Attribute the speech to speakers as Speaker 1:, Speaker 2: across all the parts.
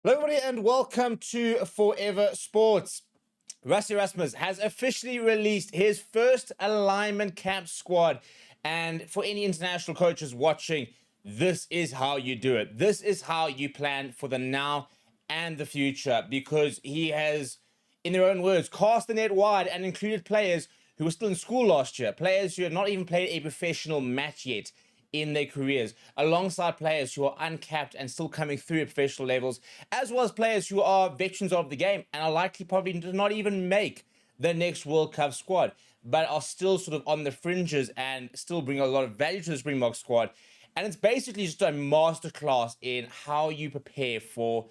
Speaker 1: Hello, everybody, and welcome to Forever Sports. Rassie Erasmus has officially released his first alignment camp squad. And for any international coaches watching, this is how you do it. This is how you plan for the now and the future, because he has, in their own words, cast the net wide and included players who were still in school last year, players who had not even played a professional match yet in their careers, alongside players who are uncapped and still coming through at professional levels, as well as players who are veterans of the game and are likely probably to not even make the next World Cup squad, but are still sort of on the fringes and still bring a lot of value to the Springbok squad. And it's basically just a masterclass in how you prepare for,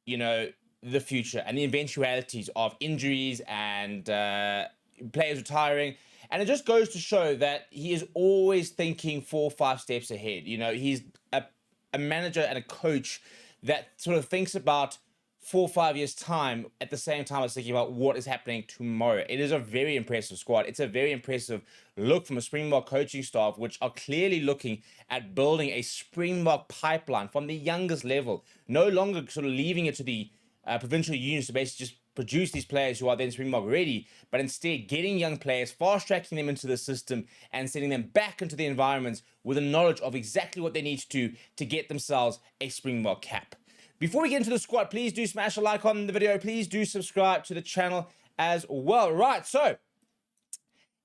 Speaker 1: the future and the eventualities of injuries and players retiring. And it just goes to show that he is always thinking 4 or 5 steps ahead. He's a manager and a coach that sort of thinks about 4 or 5 years' time at the same time as thinking about what is happening tomorrow. It is a very impressive squad. It's a very impressive look from a Springbok coaching staff, which are clearly looking at building a Springbok pipeline from the youngest level, no longer sort of leaving it to the provincial unions to basically just produce these players who are then Springbok ready, but instead getting young players, fast-tracking them into the system and sending them back into the environments with a knowledge of exactly what they need to do to get themselves a Springbok cap. Before we get into the squad, please do smash a like on the video. Please do subscribe to the channel as well. Right, so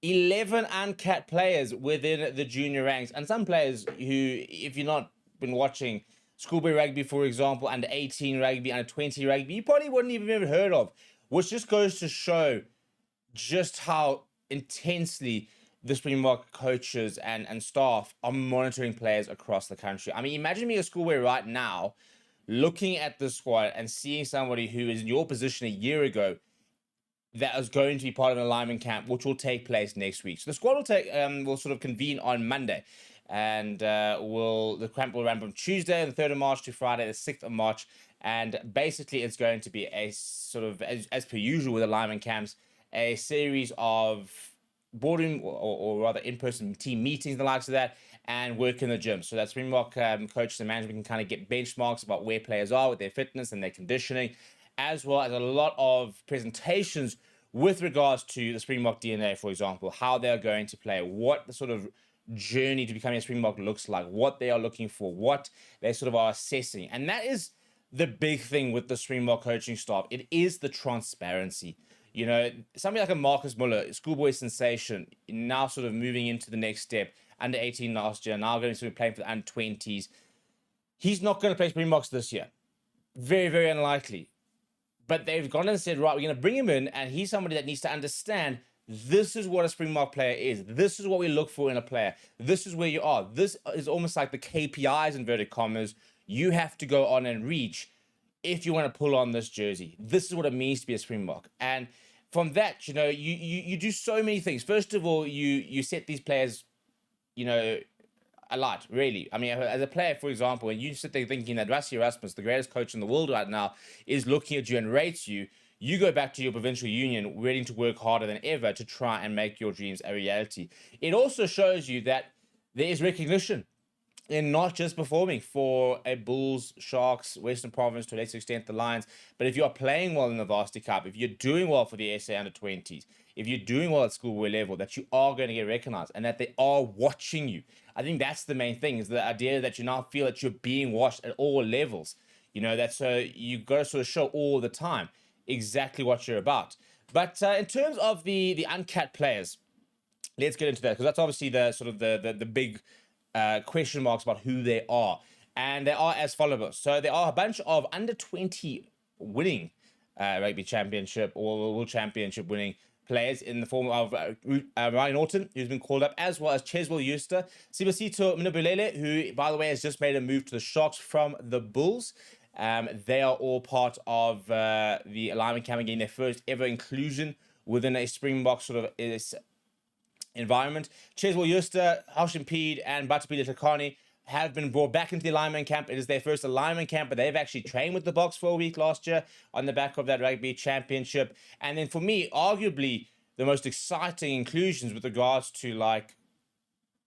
Speaker 1: 11 uncapped players within the junior ranks, and some players who, if you've not been watching schoolboy rugby, for example, under 18 rugby, under 20 rugby, you probably wouldn't even have heard of, which just goes to show just how intensely the Springbok coaches and staff are monitoring players across the country. I mean, imagine being a schoolboy right now, looking at the squad and seeing somebody who is in your position a year ago that is going to be part of an alignment camp, which will take place next week. So the squad will sort of convene on Monday. And the camp will run from Tuesday, the 3rd of March, to Friday, the 6th of March. And basically, it's going to be a sort of, as per usual with alignment camps, a series of boardroom or rather in-person team meetings, the likes of that, and work in the gym. So that Springbok coaches and management can kind of get benchmarks about where players are with their fitness and their conditioning, as well as a lot of presentations with regards to the Springbok DNA, for example, how they're going to play, what the sort of journey to becoming a Springbok looks like, what they are looking for, what they sort of are assessing. And that is the big thing with the Springbok coaching staff. It is the transparency. Somebody like a Marcus Muller, schoolboy sensation, now sort of moving into the next step, under 18 last year, now going to be playing for the under 20s. He's not going to play Springboks this year. Very, very unlikely. But they've gone and said, right, we're going to bring him in, and he's somebody that needs to understand this is what a Springbok player is. This is what we look for in a player. This is where you are. This is almost like the KPIs, inverted commas, you have to go on and reach if you want to pull on this jersey. This is what it means to be a Springbok. And from that, you do so many things. First of all, you set these players, alight, really. I mean, as a player, for example, when you sit there thinking that Rassie Erasmus, the greatest coach in the world right now, is looking at you and rates you, you go back to your provincial union ready to work harder than ever to try and make your dreams a reality. It also shows you that there is recognition in not just performing for a Bulls, Sharks, Western Province, to a lesser extent the Lions, but if you're playing well in the Varsity Cup, if you're doing well for the SA under-20s, if you're doing well at schoolboy level, that you are going to get recognized and that they are watching you. I think that's the main thing, is the idea that you now feel that you're being watched at all levels. That's you got to sort of show all the time exactly what you're about. But in terms of the uncapped players, let's get into that, because that's obviously the sort of the big question marks about who they are. And they are as follows. So there are a bunch of under 20 winning rugby championship or world championship winning players in the form of Ryan Norton, who's been called up, as well as Cheswell Euster, Sibasito Minabulele, who, by the way, has just made a move to the Sharks from the Bulls. They are all part of the alignment camp, getting their first ever inclusion within a Springbok sort of environment. Cheswell Euster, Haushempede, and Batapila Takani have been brought back into the alignment camp. It is their first alignment camp, but they've actually trained with the Boks for a week last year on the back of that rugby championship. And then for me, arguably the most exciting inclusions with regards to like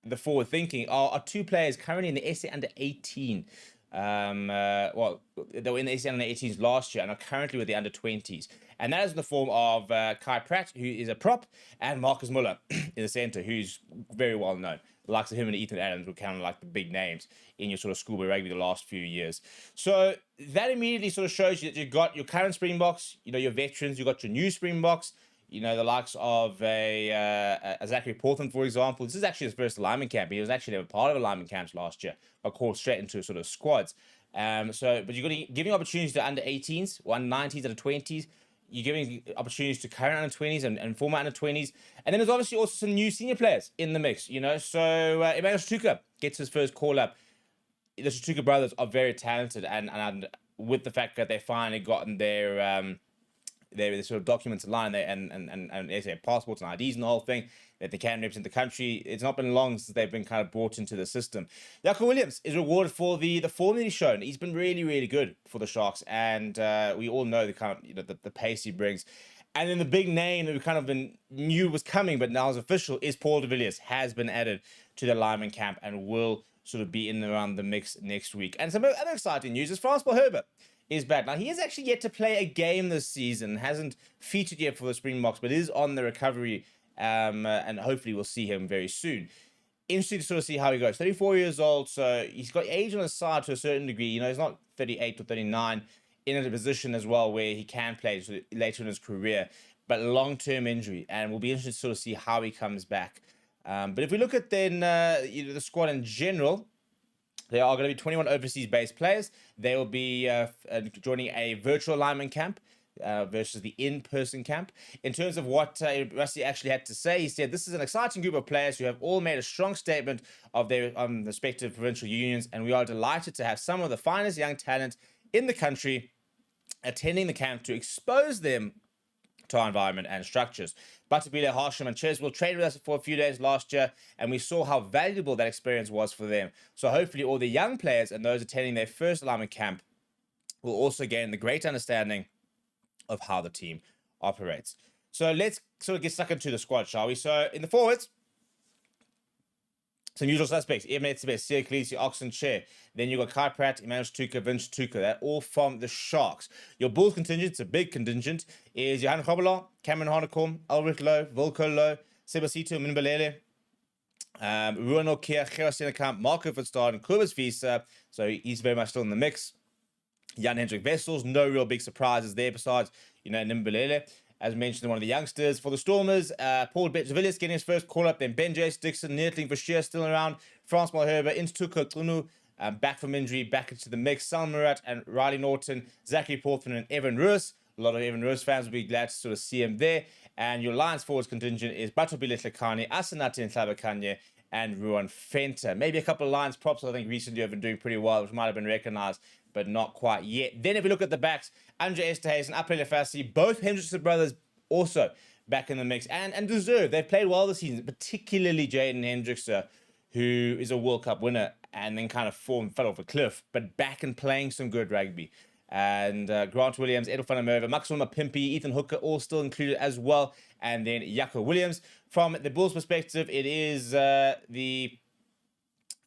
Speaker 1: the forward thinking are 2 players currently in the SA under 18 Well, they were in the ACL under 18s last year and are currently with the under 20s. And that is in the form of Kai Pratt, who is a prop, and Marcus Muller in the center, who's very well known. The likes of him and Ethan Adams were kind of like the big names in your sort of schoolboy rugby the last few years. So that immediately sort of shows you that you've got your current Springboks, your veterans, you've got your new Springboks, the likes of a Zachary Portland, for example. This is actually his first alignment camp. He was actually never part of alignment camps last year, but called straight into sort of squads. But you're going to giving opportunities to under 18s, under 90s, under 20s. You're giving opportunities to current under 20s and former under 20s. And then there's obviously also some new senior players in the mix, So Emmanuel Tuka gets his first call up. The Tuka brothers are very talented, and with the fact that they finally gotten their sort of documents aligned and they say passports and IDs and the whole thing, that they can represent the country. It's not been long since they've been kind of brought into the system. Jaco Williams is rewarded for the form that he's shown. He's been really, really good for the Sharks, and we all know the kind of the pace he brings. And then the big name that we kind of knew was coming, but now is official, is Paul de Villiers, has been added to the lineman camp and will sort of be in and around the mix next week. And some other exciting news is Frans Herbert is back. Now, he has actually yet to play a game this season, hasn't featured yet for the Springboks, but is on the recovery, and hopefully we'll see him very soon. Interesting to sort of see how he goes. 34 years old, so he's got age on his side to a certain degree. He's not 38 or 39, in a position as well where he can play later in his career, but long-term injury, and we'll be interested to sort of see how he comes back. But if we look at then the squad in general, there are going to be 21 overseas-based players. They will be joining a virtual alignment camp versus the in-person camp. In terms of what Rassie actually had to say, he said, "This is an exciting group of players who have all made a strong statement of their respective provincial unions, and we are delighted to have some of the finest young talent in the country attending the camp to expose them to our environment and structures. Batabile, Harsham, and Cheswell trained with us for a few days last year, and we saw how valuable that experience was for them. So hopefully all the young players and those attending their first alignment camp will also gain the great understanding of how the team operates." So let's sort of get stuck into the squad, shall we? So in the forwards, some usual suspects: Eben Etzebeth, Sia Khaleesi, Oxen Chair. Then you've got Kai Pratt, Emmanuel Tuka, Vince Tuka. That all from the Sharks. Your Bulls contingent, it's a big contingent, is Johan Grobbelaar, Cameron Hanekom, Ulrich Lowe, Volko Lowe, Sebasito Minbalele, Ruan Okia, Gerard Sennekamp, Marco Verstappen, and Kobus Visa. So he's very much still in the mix. Jan Hendrik Wessels, no real big surprises there besides, Nimbalele. As mentioned, one of the youngsters for the Stormers, Paul de Villiers getting his first call-up, then Ben Jace Dixon, Neertling Verscheer still around, Frans Herbert, Instuko Tunu, back from injury, back into the mix, Sal Murat and Riley Norton, Zachary Portman and Evan Roos. A lot of Evan Roos fans will be glad to sort of see him there. And your Lions forwards contingent is Batobile Tlekani, Asanati Nhlabakanye, and Ruan Fenter. Maybe a couple of Lions props I think recently have been doing pretty well, which might have been recognised, but not quite yet. Then if we look at the backs, Andre Esterhuis and Apele Fassi, both Hendrickson brothers also back in the mix, and deserve. They've played well this season, particularly Jaden Hendrickson, who is a World Cup winner and then kind of fell off a cliff, but back and playing some good rugby. And Grant Williams, Edel van der Merwe, Maxima Pimpy, Ethan Hooker, all still included as well. And then Jaco Williams. From the Bulls' perspective, it is the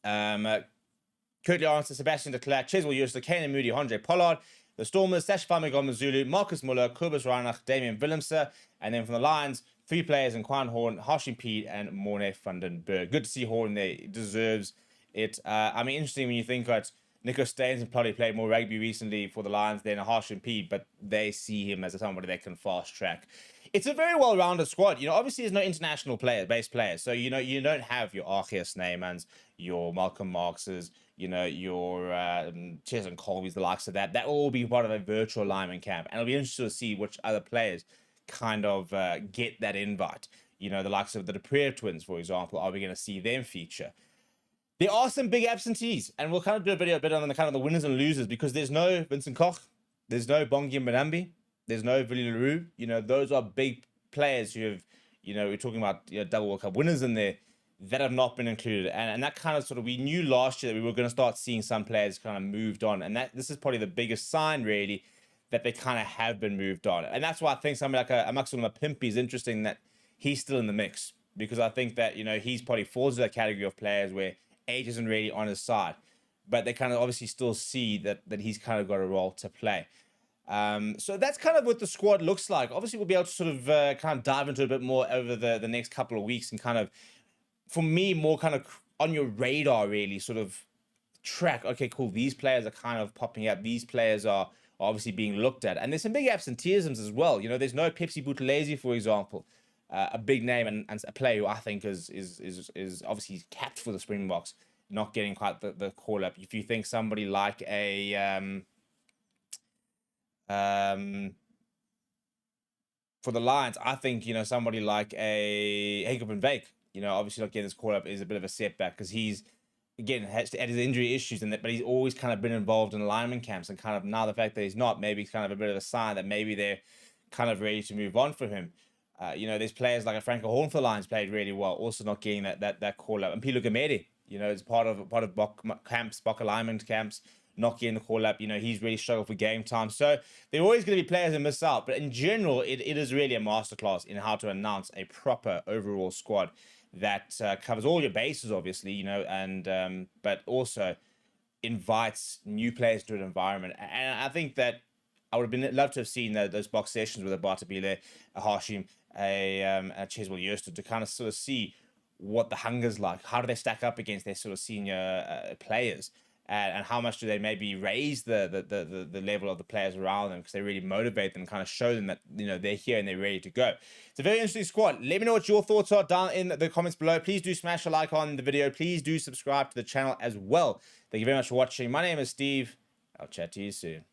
Speaker 1: Curtly Arnster, Sebastian de Klerk, Cheswell Jooste, Kane Moody, Andre Pollard. The Stormers, Sash Famigom Zulu, Marcus Muller, Kobus Reinach, Damian Willemse. And then from the Lions, 3 players in Quan Horn, Hashim Pede, and Morne van den Berg. Good to see Horn there. He deserves it. Interesting when you think that Nico Staines and probably played more rugby recently for the Lions than Hashim Pede, but they see him as somebody that can fast track. It's a very well-rounded squad. Obviously there's no international base players. So, you don't have your Arceus Neymans, your Malcolm Marxes, your Ches and Colby's, the likes of that. That will all be part of a virtual alignment camp. And it'll be interesting to see which other players kind of get that invite. The likes of the Deprere twins, for example. Are we going to see them feature? There are some big absentees, and we'll kind of do a video a bit on the kind of the winners and losers, because there's no Vincent Koch, there's no Bongi Mbonambi, there's no Willie Leroux. Those are big players who have, we're talking about double World Cup winners in there that have not been included. And that kind of sort of, we knew last year that we were going to start seeing some players kind of moved on. And this is probably the biggest sign, really, that they kind of have been moved on. And that's why I think somebody like a Maxima Pimpy is interesting that he's still in the mix, because I think that, he's probably falls into that category of players where age isn't really on his side. but they kind of obviously still see that he's kind of got a role to play. So that's kind of what the squad looks like. Obviously, we'll be able to sort of kind of dive into a bit more over the next couple of weeks and kind of, for me, more kind of on your radar, really sort of track. Okay, cool. These players are kind of popping up. These players are obviously being looked at, and there's some big absenteeisms as well. You know, there's no Pepsi Buthelezi, for example, a big name and a player who I think is obviously capped for the Springboks, not getting quite the call up. If you think somebody like a for the Lions, I think, you know, somebody like a Jacob and Vake, you know, obviously not getting this call up is a bit of a setback because he's, again, has to add his injury issues and that, but he's always kind of been involved in alignment camps, and kind of now the fact that he's not, maybe it's kind of a bit of a sign that maybe they're kind of ready to move on from him. You know, there's players like a Franco Horn for the Lions played really well, also not getting that call up, and Pilo Gamede, you know, is part of Bok alignment camps, not getting the call up. You know, he's really struggled for game time. So there are always going to be players that miss out. But in general, it is really a masterclass in how to announce a proper overall squad that covers all your bases, obviously, you know, and but also invites new players to an environment. And I think that I would have loved to have seen those box sessions with a Bartabile, a Hashim, a Cheswell Yoster to kind of sort of see what the hunger's like. How do they stack up against their sort of senior players? And how much do they maybe raise the level of the players around them, because they really motivate them and kind of show them that, you know, they're here and they're ready to go. It's a very interesting squad. Let me know what your thoughts are down in the comments below. Please do smash a like on the video. Please do subscribe to the channel as well. Thank you very much for watching. My name is Steve. I'll chat to you soon.